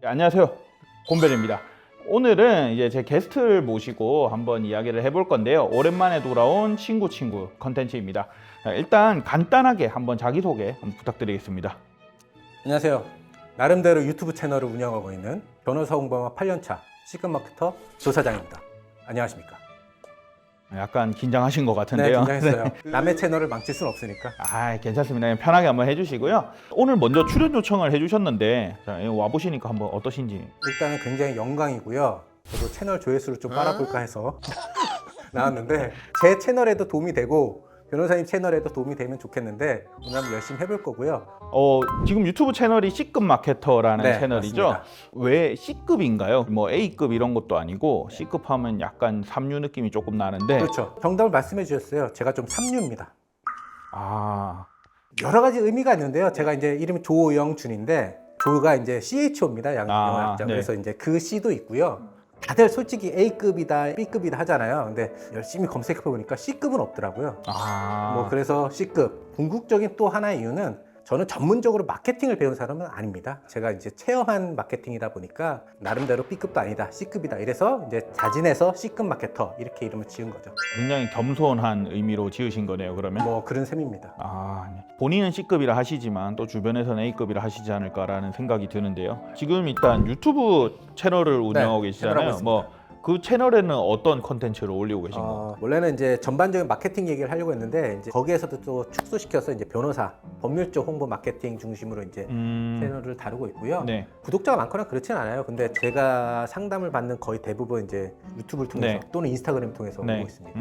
안녕하세요, 곰별입니다. 오늘은 이제 제 게스트를 모시고 한번 이야기를 해볼 건데요. 오랜만에 돌아온 친구 컨텐츠입니다. 일단 간단하게 한번 자기소개 한번 부탁드리겠습니다. 안녕하세요. 나름대로 유튜브 채널을 운영하고 있는 변호사 홍보만 8년차 시급마케터 조사장입니다. 안녕하십니까? 약간 긴장하신 것 네, 같은데요. 긴장했어요. 남의 채널을 망칠 수는 없으니까. 괜찮습니다. 그냥 편하게 한번 해주시고요. 오늘 먼저 출연 요청을 해주셨는데 와보시니까 한번 어떠신지. 일단은 굉장히 영광이고요. 저도 채널 조회수를 좀 빨아볼까 해서 나왔는데 제 채널에도 도움이 되고 변호사님 채널에도 도움이 되면 좋겠는데 오늘 한번 열심히 해볼 거고요. 지금 유튜브 채널이 C급 마케터라는 네, 채널이죠. 맞습니다. 왜 C급인가요? 뭐 A급 이런 것도 아니고 C급 하면 약간 삼류 느낌이 조금 나는데. 그렇죠. 정답을 말씀해 주셨어요. 제가 좀 삼류입니다. 여러 가지 의미가 있는데요. 제가 이제 이름이 조영준인데 조가 이제 CHO입니다. 영어학자. 네. 그래서 이제 그 C도 있고요. 다들 솔직히 A급이다, B급이다 하잖아요. 근데 열심히 검색해 보니까 C급은 없더라고요. 뭐 그래서 C급. 궁극적인 또 하나의 이유는 저는 전문적으로 마케팅을 배운 사람은 아닙니다. 제가 이제 체험한 마케팅이다 보니까 나름대로 B급도 아니다, C급이다. 이래서 이제 자진해서 C급 마케터 이렇게 이름을 지은 거죠. 굉장히 겸손한 의미로 지으신 거네요, 그러면. 뭐 그런 셈입니다. 네. 본인은 C급이라 하시지만 또 주변에서는 A급이라 하시지 않을까라는 생각이 드는데요. 지금 일단 유튜브 채널을 운영하고 계시잖아요. 그 채널에는 어떤 컨텐츠를 올리고 계신가요? 원래는 이제 전반적인 마케팅 얘기를 하려고 했는데 이제 거기에서도 또 축소시켜서 이제 변호사, 법률 쪽 홍보 마케팅 중심으로 이제 채널을 다루고 있고요. 네. 구독자가 많거나 그렇진 않아요. 근데 제가 상담을 받는 거의 대부분 이제 유튜브를 통해서 또는 인스타그램 통해서 오고 있습니다.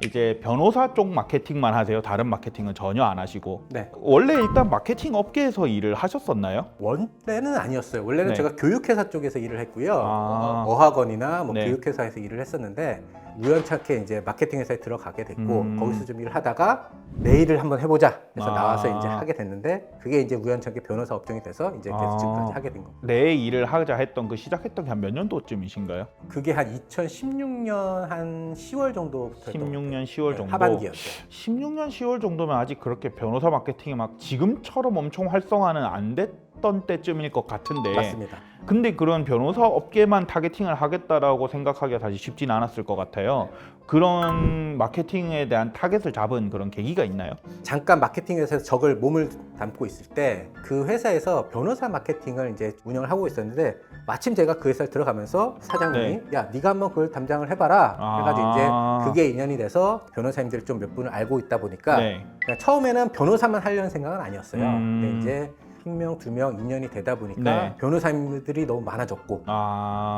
이제 변호사 쪽 마케팅만 하세요? 다른 마케팅은 전혀 안 하시고? 네. 원래 일단 마케팅 업계에서 일을 하셨었나요? 원래는 아니었어요. 원래는 제가 교육회사 쪽에서 일을 했고요. 어학원이나 뭐 교육회사에서 일을 했었는데 우연찮게 이제 마케팅 회사에 들어가게 됐고 거기서 좀 일을 하다가 내 일을 한번 해보자 해서 나와서 이제 하게 됐는데 그게 이제 우연찮게 변호사 업종이 돼서 이제 계속 지금까지 하게 된 겁니다. 내 일을 하자 했던 그 시작했던 게 한 몇 년도쯤이신가요? 그게 한 2016년 한 10월 정도부터 16년 10월 정도? 하반기였어요. 16년 10월 정도면 아직 그렇게 변호사 마케팅이 막 지금처럼 엄청 활성화는 안 됐던 때쯤일 것 같은데. 맞습니다. 근데 그런 변호사 업계만 타겟팅을 하겠다라고 생각하기가 사실 쉽진 않았을 것 같아요. 그런 마케팅에 대한 타겟을 잡은 그런 계기가 있나요? 잠깐 마케팅 회사에서 적을 몸을 담고 있을 때 그 회사에서 변호사 마케팅을 이제 운영을 하고 있었는데 마침 제가 그 회사에 들어가면서 사장님이 야 네가 한번 그걸 담당을 해봐라 해가지고 이제 그게 인연이 돼서 변호사님들 좀 몇 분을 알고 있다 보니까 그냥 처음에는 변호사만 하려는 생각은 아니었어요. 근데 이제 1명, 2명, 2년이 되다 보니까 변호사님들이 너무 많아졌고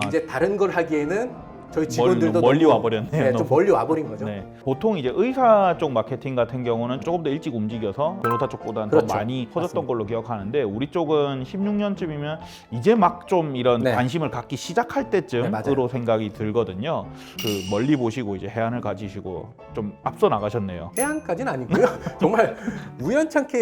이제 다른 걸 하기에는 저희 직원들도 멀리 와버렸네요. 좀 멀리 와버린 거죠. 보통 이제 의사 쪽 마케팅 같은 경우는 조금 더 일찍 움직여서 변호사 쪽보다는 더 많이 퍼졌던 걸로 기억하는데 우리 쪽은 16년쯤이면 이제 막 좀 이런 관심을 갖기 시작할 때쯤으로 생각이 들거든요. 그 멀리 보시고 이제 해안을 가지시고 좀 앞서 나가셨네요. 해안까지는 아니고요. 정말 우연찮게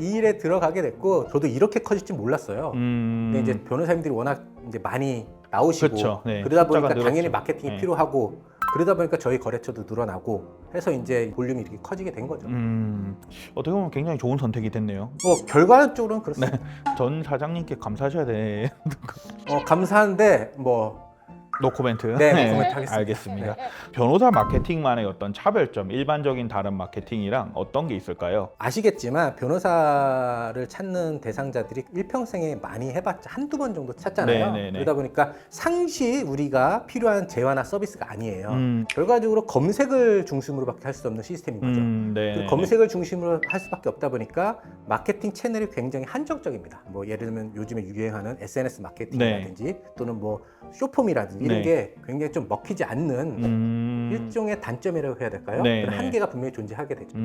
이 일에 들어가게 됐고 저도 이렇게 커질 줄 몰랐어요. 근데 이제 변호사님들이 워낙 이제 많이 나오시고 그러다 보니까 당연히 마케팅이 필요하고 그러다 보니까 저희 거래처도 늘어나고 해서 이제 볼륨이 이렇게 커지게 된 거죠. 어떻게 보면 굉장히 좋은 선택이 됐네요. 결과적으로는 그렇습니다. 전 사장님께 감사하셔야 돼. 감사한데 노코멘트. 노코멘트 하겠습니다. 알겠습니다. 변호사 마케팅만의 어떤 차별점, 일반적인 다른 마케팅이랑 어떤 게 있을까요? 아시겠지만 변호사를 찾는 대상자들이 일평생에 많이 해봤자 한두 번 정도 찾잖아요. 그러다 보니까 상시 우리가 필요한 재화나 서비스가 아니에요. 결과적으로 검색을 중심으로밖에 할 수 없는 시스템인 거죠. 그 검색을 중심으로 할 수밖에 없다 보니까 마케팅 채널이 굉장히 한정적입니다. 뭐 예를 들면 요즘에 유행하는 SNS 마케팅이라든지 또는 뭐 쇼폼이라든지 이런 게 굉장히 좀 먹히지 않는 일종의 단점이라고 해야 될까요? 그런 한계가 분명히 존재하게 되죠.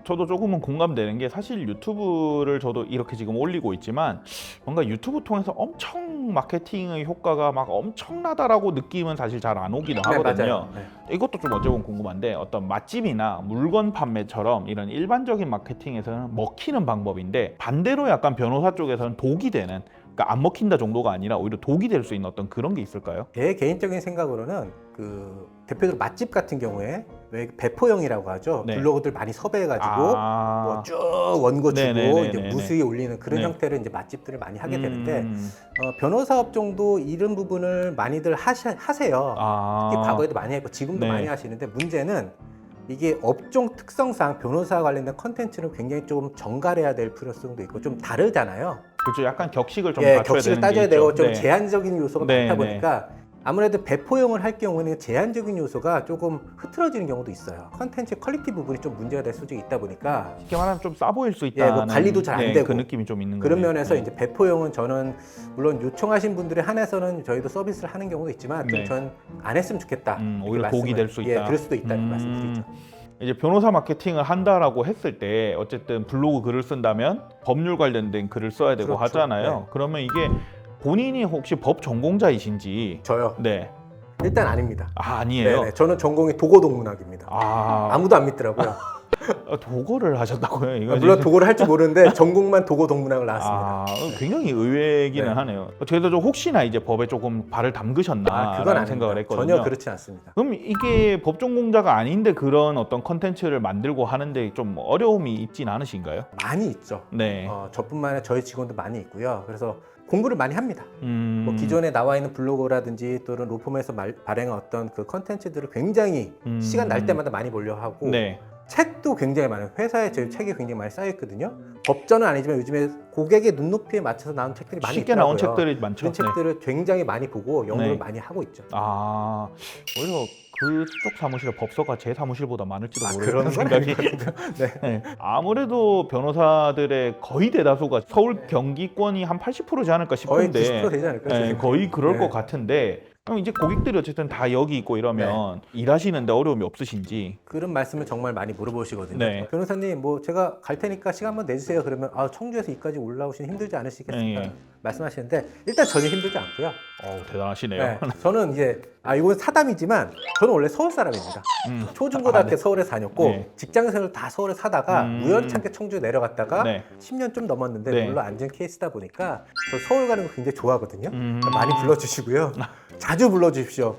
저도 조금은 공감되는 게 사실 유튜브를 저도 이렇게 지금 올리고 있지만 뭔가 유튜브 통해서 엄청 마케팅의 효과가 막 엄청나다라고 느낌은 사실 잘 안 오기는 하거든요. 이것도 좀 어찌 보면 궁금한데 어떤 맛집이나 물건 판매처럼 이런 일반적인 마케팅에서는 먹히는 방법인데 반대로 약간 변호사 쪽에서는 독이 되는 그러니까 안 먹힌다 정도가 아니라 오히려 독이 될 수 있는 어떤 그런 게 있을까요? 제 개인적인 생각으로는 그 대표적으로 맛집 같은 경우에 왜 배포형이라고 하죠. 네. 블로거들 많이 섭외해가지고 뭐 쭉 원고 주고 이제 무수히 올리는 그런 형태를 이제 맛집들을 많이 하게 되는데 변호사 업종도 이런 부분을 많이들 하세요. 특히 과거에도 많이 했고 지금도 많이 하시는데 문제는 이게 업종 특성상 변호사 관련된 컨텐츠는 굉장히 좀 정갈해야 될 필요성도 있고 좀 다르잖아요. 그렇죠. 약간 격식을 좀 갖춰야 격식을 되는 따져야 게 되고 있죠. 좀 제한적인 요소가 많다 네. 보니까 아무래도 배포용을 할 경우에는 제한적인 요소가 조금 흐트러지는 경우도 있어요. 컨텐츠 퀄리티 부분이 좀 문제가 될 수도 있다 보니까 쉽게 말하면 좀 싸 보일 수 있다는 뭐 관리도 잘 안 되고 그 느낌이 좀 있는 그런 거네요. 면에서 이제 배포용은 저는 물론 요청하신 분들에 한해서는 저희도 서비스를 하는 경우도 있지만 좀 전 안 했으면 좋겠다. 오히려 독이 될 수 있다. 그럴 수도 있다는 말씀드리죠. 이제 변호사 마케팅을 한다라고 했을 때 어쨌든 블로그 글을 쓴다면 법률 관련된 글을 써야 되고 그렇죠. 하잖아요. 그러면 이게 본인이 혹시 법 전공자이신지? 저요? 네. 일단 아닙니다. 아니에요? 네네. 저는 전공이 도고동문학입니다. 아무도 안 믿더라고요. 도고를 하셨다고요? 이거 물론 도고를 할 줄 모르는데 전공만 도고동문학을 나왔습니다. 굉장히 의외이기는 하네요. 저희도 좀 혹시나 이제 법에 조금 발을 담그셨나 그건 라는 생각을 했거든요. 전혀 그렇지 않습니다. 그럼 이게 법 전공자가 아닌데 그런 어떤 컨텐츠를 만들고 하는데 좀 어려움이 있진 않으신가요? 많이 있죠. 네. 저뿐만 아니라 저희 직원도 많이 있고요. 그래서 공부를 많이 합니다. 뭐 기존에 나와 있는 블로그라든지 또는 로펌에서 발행한 어떤 그 컨텐츠들을 굉장히 시간 날 때마다 많이 보려 하고 네. 책도 굉장히 많아요. 회사에 저희 책이 굉장히 많이 쌓여 있거든요. 법전은 아니지만 요즘에 고객의 눈높이에 맞춰서 나온 책들이 많이 쉽게 있더라고요. 나온 책들이 많죠. 그런 책들을 굉장히 많이 보고 연구를 네. 많이 하고 있죠. 오히려 그쪽 사무실에 법서가 제 사무실보다 많을지도 그런 모르는 생각이. 네. 아무래도 변호사들의 거의 대다수가 서울 경기권이 한 80%지 않을까 거의 싶은데 90% 되지 않을까요? 네, 거의 그럴 것 같은데 그럼 이제 고객들이 어쨌든 다 여기 있고 이러면 일하시는데 어려움이 없으신지? 그런 말씀을 정말 많이 물어보시거든요. 네. 변호사님 뭐 제가 갈 테니까 시간 한번 내주세요. 그러면 청주에서 여기까지 올라오시는 힘들지 않으시겠습니까? 말씀하시는데 일단 전혀 힘들지 않고요. 대단하시네요. 저는 이제 이건 사담이지만 저는 원래 서울 사람입니다. 초중고등학교 서울에 다녔고 직장생활 다 서울에 사다가 우연찮게 청주에 내려갔다가 10년 좀 넘었는데 물론 안전 케이스다 보니까 저 서울 가는 거 굉장히 좋아하거든요. 많이 불러주시고요. 자주 불러주십시오.